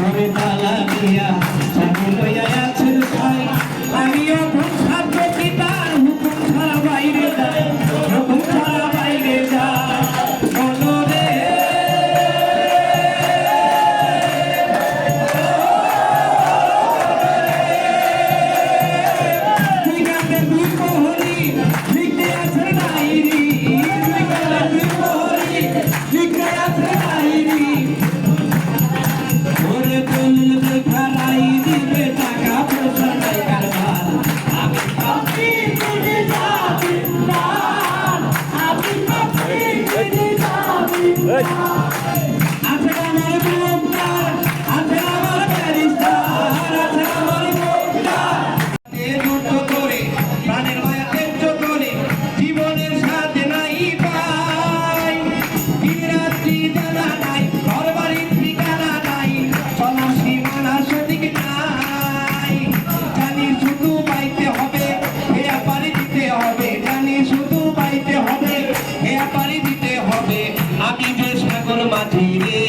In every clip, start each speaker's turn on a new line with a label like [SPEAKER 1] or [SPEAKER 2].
[SPEAKER 1] ঘরে তালা দিয়া চাবি লইয়া আছেন ভাই আমিও খুব সাথে পিতার হুকুম ছাড়া বাইরে যায় হুকুম ছাড়া বাইরে যায় বলো রে তুই গানে তুই কোহলি লিখতে আছে ডায়েরি তুই গানে তুই কোহলি লিখতে আছে ডায়েরি ওরে তুলতে খারাই দিবে টাকা পয়সা নাই কারবার আমি পাপি তুই যাবি না আমি পাপি তুই যাবি না আছে আমার বুকটার আছে আমার ব্যারিস্টার আছে আমার বুকটার এ দুটো করে প্রাণের মায়া তেজ করে জীবনের সাথে নাই পাই দিন রাত্রি জানা নাই ঘর বাড়ির ঠিকানা নাই চলার সীমানা সঠিক নাই জানি শুধু পাইতে হবে এ পারি দিতে হবে জানি শুধু পাইতে হবে এ পারি দিতে হবে আমি যে সাগর মাঝি রে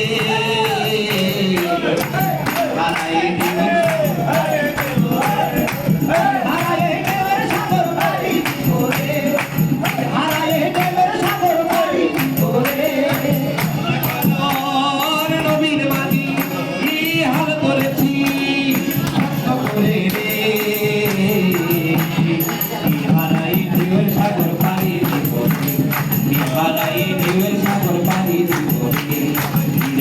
[SPEAKER 1] হারায়ে দিবেন হারায়ে দেবের সাগর মাঝি করে হারায়ে দেবের সাগর মাঝি করে নবীর মাঝি কি হাল করেছি সত্য করে রে হারাই দেবের সাগর পাড়ি দিব হারাই দেবের সাগর পাড়ি দিব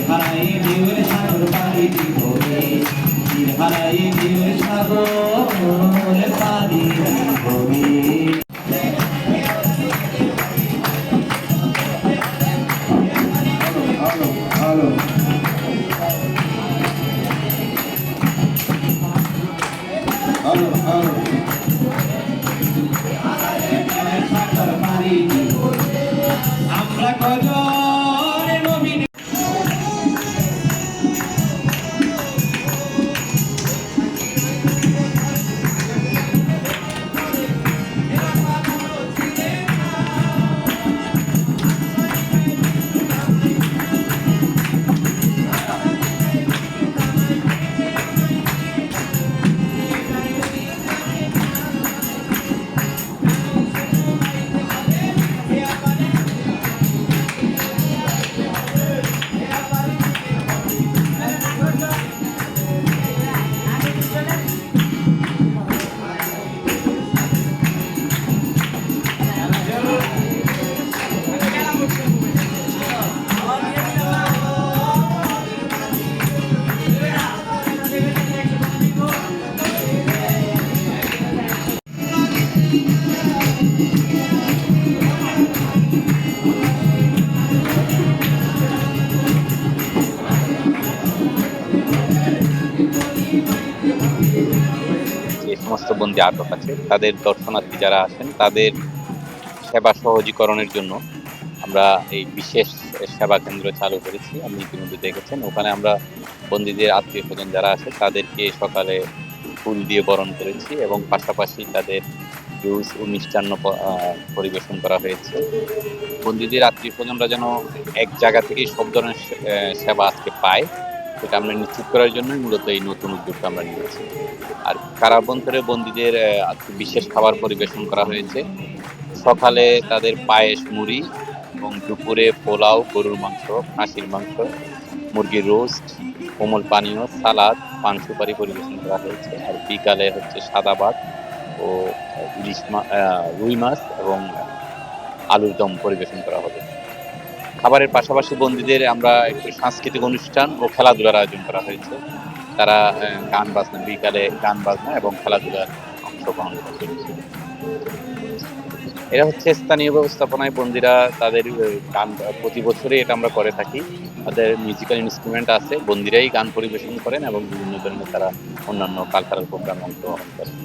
[SPEAKER 1] হারাই দেবের সাগর পাড়ি দিব হারাই দেবের সাগর পাড়ি দিব
[SPEAKER 2] হ্যালো হ্যালো হ্যালো
[SPEAKER 1] আমরা কজনে নবীন
[SPEAKER 3] যে সমস্ত বন্দী আটক আছে তাদের দর্শনার্থী যারা আছেন তাদের সেবা সহজীকরণের জন্য আমরা এই বিশেষ সেবা কেন্দ্র চালু করেছি। আপনি ইতিমধ্যে দেখেছেন ওখানে আমরা বন্দীদের আত্মীয় স্বজন যারা আছে তাদেরকে সকালে ফুল দিয়ে বরণ করেছি এবং পাশাপাশি তাদের জুস ও মিষ্টান্ন পরিবেশন করা হয়েছে। বন্দীদের আত্মীয় স্বজনরা যেন এক জায়গা থেকেই সব ধরনের সেবা আজকে পায় সেটা আমরা নিশ্চিত করার জন্যই মূলত এই নতুন উদ্যোগটা আমরা নিয়েছি। আর কারাবন্তরে বন্দীদের আজকে বিশেষ খাবার পরিবেশন করা হয়েছে। সকালে তাদের পায়েস মুড়ি এবং দুপুরে পোলাও, গরুর মাংস, খাসির মাংস, মুরগির রোস্ট, কোমল পানীয়, সালাদ, পান সুপারি পরিবেশন করা হয়েছে। আর বিকালে হচ্ছে সাদা ভাত ও রুই মাছ এবং আলুর দম পরিবেশন করা হবে। খাবারের পাশাপাশি বন্দীদের আমরা একটু সাংস্কৃতিক অনুষ্ঠান ও খেলাধুলার আয়োজন করা হয়েছে। তারা গান বাজনা বিকালে গান বাজনা এবং খেলাধুলার অংশগ্রহণ করছে। এরা হচ্ছে স্থানীয় ব্যবস্থাপনায় বন্দীরা তাদের গান প্রতি বছরই এটা আমরা করে থাকি। তাদের মিউজিক্যাল ইনস্ট্রুমেন্ট আছে, বন্দীরাই গান পরিবেশন করেন এবং বিভিন্ন ধরনের তারা অন্যান্য কালচারাল প্রোগ্রামে অংশগ্রহণ করেন।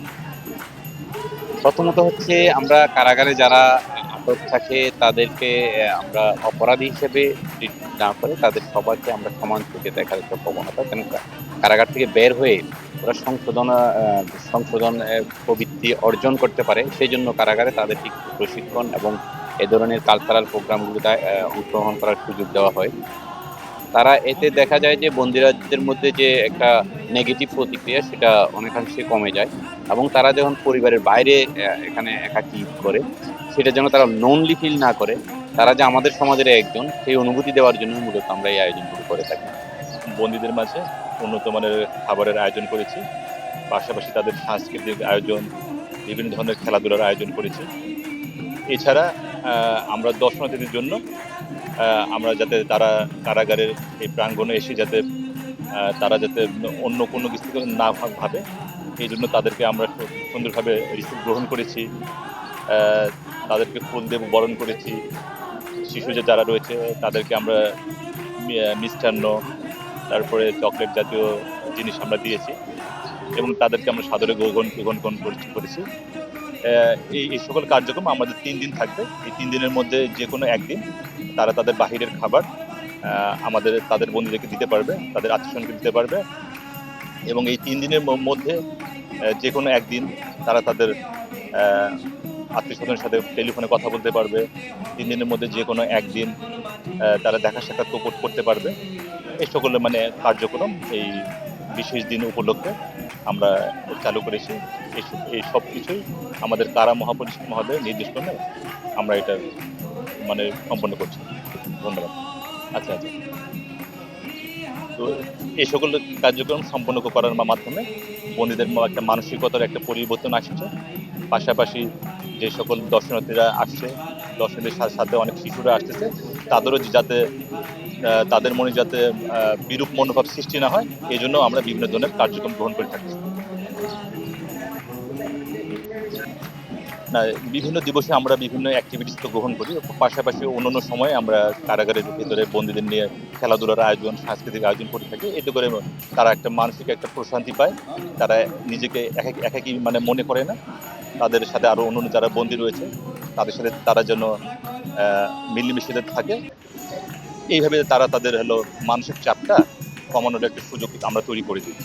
[SPEAKER 3] প্রথমত হচ্ছে আমরা কারাগারে যারা আটক থাকে তাদেরকে আমরা অপরাধী হিসেবে ট্রিট না করে তাদের সবাইকে আমরা সমান চোখে দেখার একটা প্রবণতা, কেন কারাগার থেকে বের হয়ে ওরা সংশোধন প্রবৃত্তি অর্জন করতে পারে, সেই জন্য কারাগারে তাদেরকে প্রশিক্ষণ এবং এ ধরনের কালচারাল প্রোগ্রামগুলোতে অংশগ্রহণ করার সুযোগ দেওয়া হয়। তারা এতে দেখা যায় যে বন্দিরাদের মধ্যে যে একটা নেগেটিভ প্রতিক্রিয়া সেটা অনেকাংশে কমে যায় এবং তারা যখন পরিবারের বাইরে এখানে একাকী করে সেটা যেন তারা লোনলি ফিল না করে, তারা যে আমাদের সমাজের একজন সেই অনুভূতি দেওয়ার জন্য মূলত আমরা এই আয়োজনগুলো করে থাকি।
[SPEAKER 4] বন্দীদের মাঝে উন্নত মানের খাবারের আয়োজন করেছি, পাশাপাশি তাদের সাংস্কৃতিক আয়োজন, বিভিন্ন ধরনের খেলাধুলার আয়োজন করেছি। এছাড়া আমরা দর্শনার্থীদের জন্য আমরা যাতে তারা কারাগারের এই প্রাঙ্গণে এসে যাতে তারা যাতে অন্য কোনো কিছু না ভাবে, এই জন্য তাদেরকে আমরা সুন্দরভাবে রিসিভ গ্রহণ করেছি, তাদেরকে ফুল দিয়ে বরণ করেছি। শিশু যে যারা রয়েছে তাদেরকে আমরা মিষ্টান্ন, তারপরে চকলেট জাতীয় জিনিস আমরা দিয়েছি এবং তাদেরকে আমরা সাদরে গ্রহণ করেছি। এই সকল কার্যক্রম আমাদের 3 দিন থাকবে। এই 3 দিনের মধ্যে যে কোনো একদিন তারা তাদের বাহিরের খাবার তাদের বন্ধুদেরকে দিতে পারবে, তাদের আত্মীয়স্বজনকে দিতে পারবে এবং এই 3 দিনের মধ্যে যে কোনো একদিন তারা তাদের আত্মীয়স্বজনের সাথে টেলিফোনে কথা বলতে পারবে। 3 দিনের মধ্যে যে কোনো একদিন তারা দেখা সাক্ষাৎ করতে পারবে। এই সকল কার্যক্রম এই বিশেষ দিন উপলক্ষে আমরা চালু করেছি। এই সব কিছুই আমাদের কারা মহাপরিচালক মহোদয়ের নির্দেশক্রমে আমরা এটা সম্পন্ন করছি। ধন্যবাদ। আচ্ছা। তো এই সকল কার্যক্রম সম্পন্ন করার মাধ্যমে বন্দীদের একটা মানসিকতার একটা পরিবর্তন আসছে। পাশাপাশি যে সকল দর্শনার্থীরা আসছে, দর্শনার্থীদের সাথে অনেক শিশুরা আসতেছে, তাদেরও যাতে তাদের মনে যাতে বিরূপ মনোভাব সৃষ্টি না হয়, এই জন্য আমরা বিভিন্ন ধরনের কার্যক্রম গ্রহণ করে থাকি। না, বিভিন্ন দিবসে আমরা বিভিন্ন অ্যাক্টিভিটিস তো গ্রহণ করি, পাশাপাশি অন্যান্য সময়ে আমরা কারাগারের ভিতরে বন্দীদের নিয়ে খেলাধুলার আয়োজন, সাংস্কৃতিক আয়োজন করে থাকি। এতে করে তারা একটা মানসিক একটা প্রশান্তি পায়, তারা নিজেকে একাকী মনে করে না, তাদের সাথে আরও অন্যান্য যারা বন্দী রয়েছে তাদের সাথে তারা যেন মিলেমিশে থাকে। এইভাবে তারা তাদের মানসিক চাপটা কমানোর একটা সুযোগ আমরা তৈরি করে দিই।